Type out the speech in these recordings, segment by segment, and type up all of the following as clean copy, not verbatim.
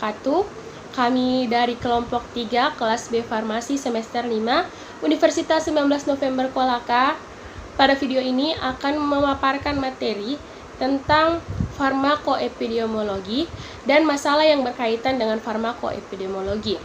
wabarakatuh. Kami dari kelompok 3 kelas B Farmasi semester 5 Universitas 19 November Kolaka. Pada video ini akan memaparkan materi tentang farmakoepidemiologi dan masalah yang berkaitan dengan farmakoepidemiologi.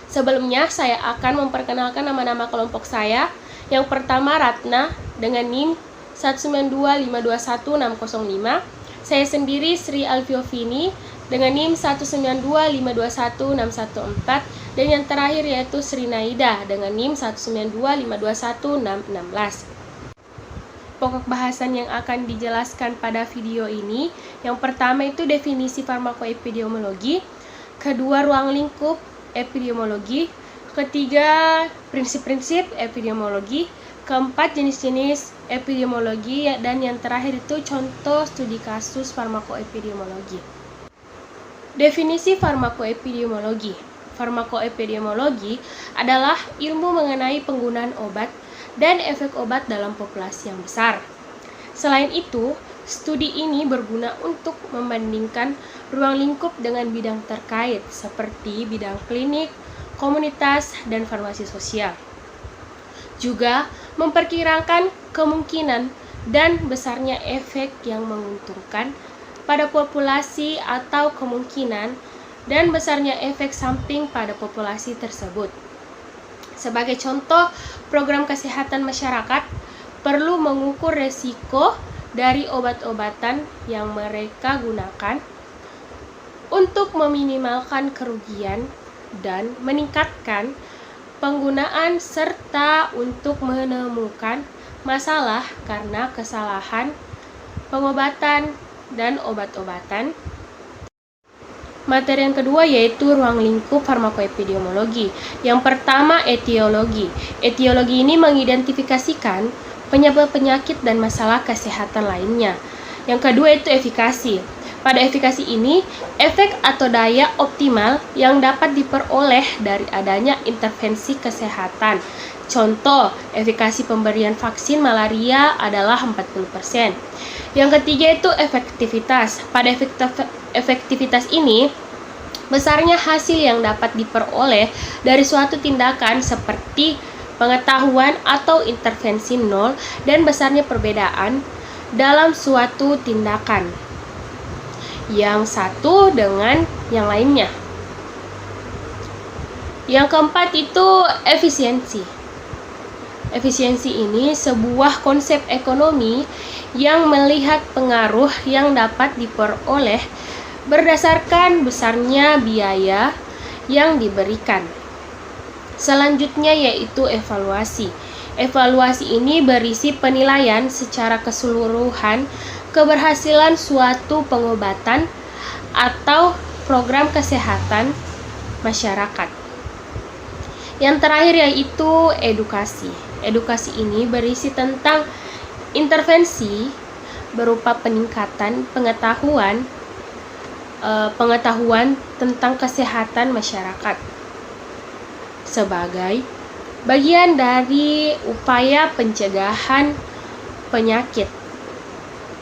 Sebelumnya saya akan memperkenalkan nama-nama kelompok saya. Yang pertama Ratna dengan NIM 192521605. Saya sendiri Sri Alfiovini dengan NIM 192521614, dan yang terakhir yaitu Sri Naida dengan NIM 192521616. Pokok bahasan yang akan dijelaskan pada video ini, yang pertama itu definisi farmakoepidemiologi, kedua ruang lingkup epidemiologi, ketiga prinsip-prinsip epidemiologi, keempat jenis-jenis epidemiologi, dan yang terakhir itu contoh studi kasus farmakoepidemiologi. Definisi farmakoepidemiologi. Farmakoepidemiologi adalah ilmu mengenai penggunaan obat dan efek obat dalam populasi yang besar. Selain itu, studi ini berguna untuk membandingkan ruang lingkup dengan bidang terkait seperti bidang klinik, komunitas, dan farmasi sosial. Juga memperkirakan kemungkinan dan besarnya efek yang menguntungkan pada populasi atau kemungkinan dan besarnya efek samping pada populasi tersebut. Sebagai contoh, program kesehatan masyarakat perlu mengukur resiko dari obat-obatan yang mereka gunakan untuk meminimalkan kerugian dan meningkatkan penggunaan serta untuk menemukan masalah karena kesalahan pengobatan dan obat-obatan. Materi yang kedua yaitu ruang lingkup farmakoepidemiologi. Yang pertama etiologi. Etiologi ini mengidentifikasikan penyebab penyakit dan masalah kesehatan lainnya. Yang kedua itu efikasi. Pada efikasi ini, efek atau daya optimal yang dapat diperoleh dari adanya intervensi kesehatan. Contoh, efikasi pemberian vaksin malaria adalah 40%. Yang ketiga itu efektivitas. Pada efektivitas ini, besarnya hasil yang dapat diperoleh dari suatu tindakan seperti pengetahuan atau intervensi nol dan besarnya perbedaan dalam suatu tindakan yang satu dengan yang lainnya. Yang keempat itu efisiensi. Efisiensi ini sebuah konsep ekonomi yang melihat pengaruh yang dapat diperoleh berdasarkan besarnya biaya yang diberikan. Selanjutnya yaitu evaluasi. Evaluasi ini berisi penilaian secara keseluruhan keberhasilan suatu pengobatan atau program kesehatan masyarakat. Yang terakhir yaitu edukasi. Edukasi ini berisi tentang intervensi berupa peningkatan pengetahuan tentang kesehatan masyarakat sebagai bagian dari upaya pencegahan penyakit.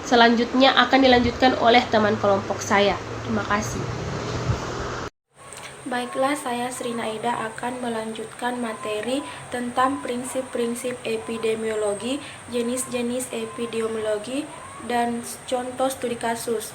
Selanjutnya akan dilanjutkan oleh teman kelompok saya. Terima kasih. Baiklah, saya Sri Naida akan melanjutkan materi tentang prinsip-prinsip epidemiologi, jenis-jenis epidemiologi, dan contoh studi kasus.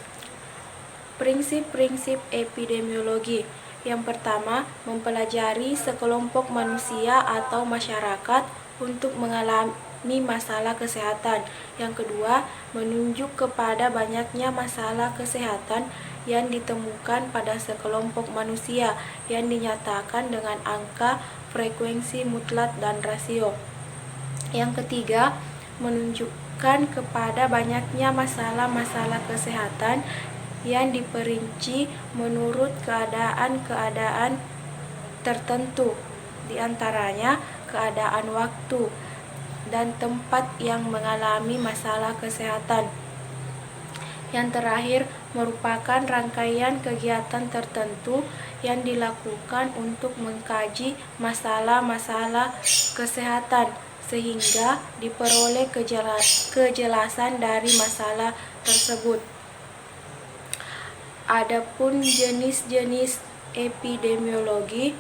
Prinsip-prinsip epidemiologi. Yang pertama, mempelajari sekelompok manusia atau masyarakat untuk mengalami masalah kesehatan. Yang kedua, menunjuk kepada banyaknya masalah kesehatan yang ditemukan pada sekelompok manusia yang dinyatakan dengan angka, frekuensi mutlak, dan rasio. Yang ketiga, menunjukkan kepada banyaknya masalah-masalah kesehatan yang diperinci menurut keadaan-keadaan tertentu, diantaranya keadaan waktu dan tempat yang mengalami masalah kesehatan. Yang terakhir, merupakan rangkaian kegiatan tertentu yang dilakukan untuk mengkaji masalah-masalah kesehatan sehingga diperoleh kejelasan dari masalah tersebut. Adapun jenis-jenis epidemiologi,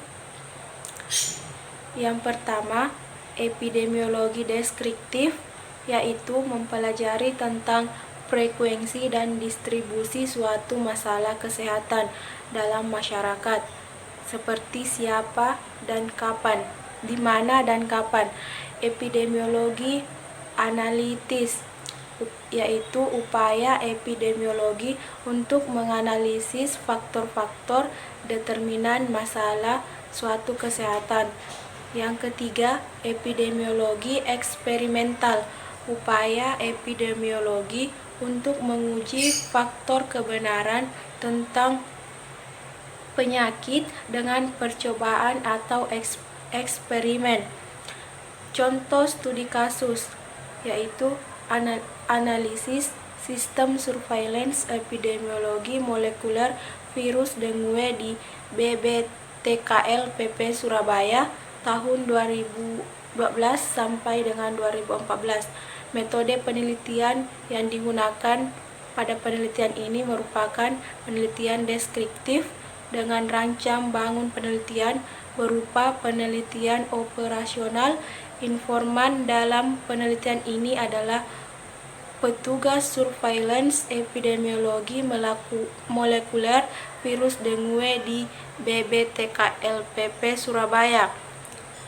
yang pertama, epidemiologi deskriptif, yaitu mempelajari tentang frekuensi dan distribusi suatu masalah kesehatan dalam masyarakat, seperti siapa dan kapan, di mana dan kapan. Epidemiologi analitis, yaitu upaya epidemiologi untuk menganalisis faktor-faktor determinan masalah suatu kesehatan. Yang ketiga, epidemiologi eksperimental, upaya epidemiologi untuk menguji faktor kebenaran tentang penyakit dengan percobaan atau eksperimen. Contoh studi kasus yaitu analisis sistem surveillance epidemiologi molekuler virus dengue di BBTKL-PP Surabaya tahun 2012 sampai dengan 2014. Metode penelitian yang digunakan pada penelitian ini merupakan penelitian deskriptif dengan rancang bangun penelitian berupa penelitian operasional. Informan dalam penelitian ini adalah petugas surveillance epidemiologi molekuler virus dengue di BBTKL-PP Surabaya.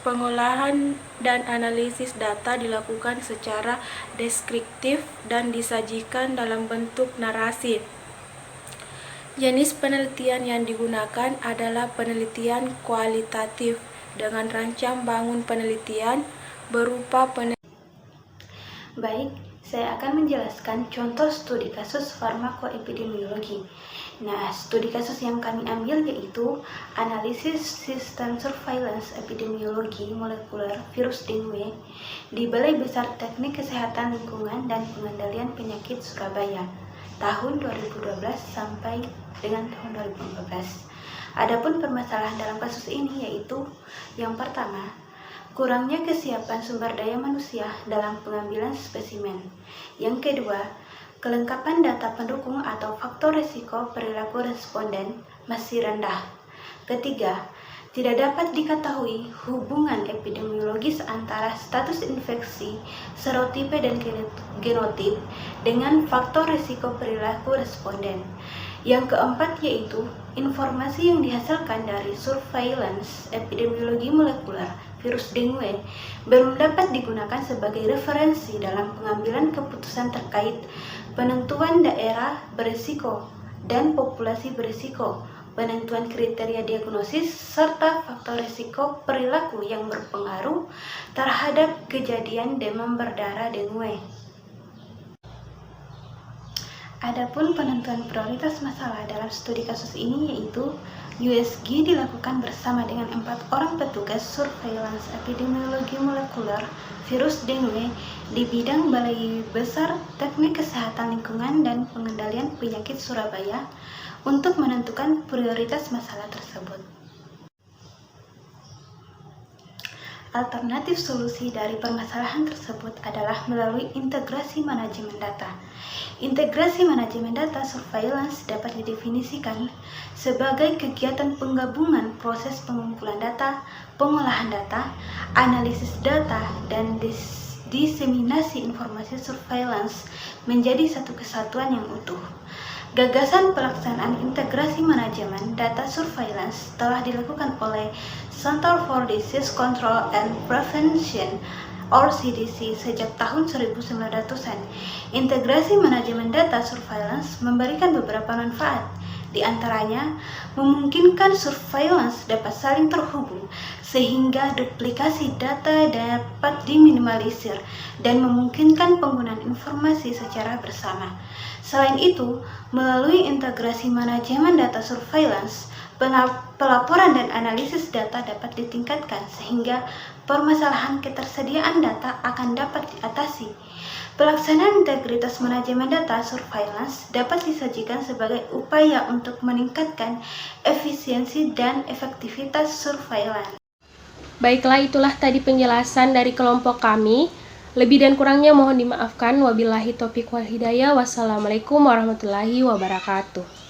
Pengolahan dan analisis data dilakukan secara deskriptif dan disajikan dalam bentuk narasi. Jenis penelitian yang digunakan adalah penelitian kualitatif dengan rancang bangun penelitian berupa Baik, saya akan menjelaskan contoh studi kasus farmakoepidemiologi. Nah, studi kasus yang kami ambil yaitu analisis sistem surveillance epidemiologi molekuler virus dengue di Balai Besar Teknik Kesehatan Lingkungan dan Pengendalian Penyakit Surabaya tahun 2012 sampai dengan tahun 2014. Adapun permasalahan dalam kasus ini yaitu yang pertama, kurangnya kesiapan sumber daya manusia dalam pengambilan spesimen. Yang kedua, kelengkapan data pendukung atau faktor risiko perilaku responden masih rendah. Ketiga, tidak dapat diketahui hubungan epidemiologis antara status infeksi, serotipe dan genotip dengan faktor risiko perilaku responden. Yang keempat yaitu informasi yang dihasilkan dari surveillance epidemiologi molekuler virus dengue belum dapat digunakan sebagai referensi dalam pengambilan keputusan terkait penentuan daerah berisiko dan populasi berisiko, penentuan kriteria diagnosis, serta faktor risiko perilaku yang berpengaruh terhadap kejadian demam berdarah dengue. Adapun penentuan prioritas masalah dalam studi kasus ini yaitu USG dilakukan bersama dengan 4 orang petugas surveillance epidemiologi molekuler virus dengue di bidang Balai Besar Teknik Kesehatan Lingkungan dan Pengendalian Penyakit Surabaya untuk menentukan prioritas masalah tersebut. Alternatif solusi dari permasalahan tersebut adalah melalui integrasi manajemen data. Integrasi manajemen data surveillance dapat didefinisikan sebagai kegiatan penggabungan proses pengumpulan data, pengolahan data, analisis data, dan diseminasi informasi surveillance menjadi satu kesatuan yang utuh. Gagasan pelaksanaan integrasi manajemen data surveillance telah dilakukan oleh Center for Disease Control and Prevention or CDC sejak tahun 1900-an. Integrasi manajemen data surveillance memberikan beberapa manfaat. Di antaranya, memungkinkan surveillance dapat saling terhubung sehingga duplikasi data dapat diminimalisir dan memungkinkan penggunaan informasi secara bersama. Selain itu, melalui integrasi manajemen data surveillance, pelaporan dan analisis data dapat ditingkatkan sehingga permasalahan ketersediaan data akan dapat diatasi. Pelaksanaan integritas manajemen data surveillance dapat disajikan sebagai upaya untuk meningkatkan efisiensi dan efektivitas surveillance. Baiklah, itulah tadi penjelasan dari kelompok kami. Lebih dan kurangnya mohon dimaafkan. Wabillahi taufiq wal hidayah. Wassalamualaikum warahmatullahi wabarakatuh.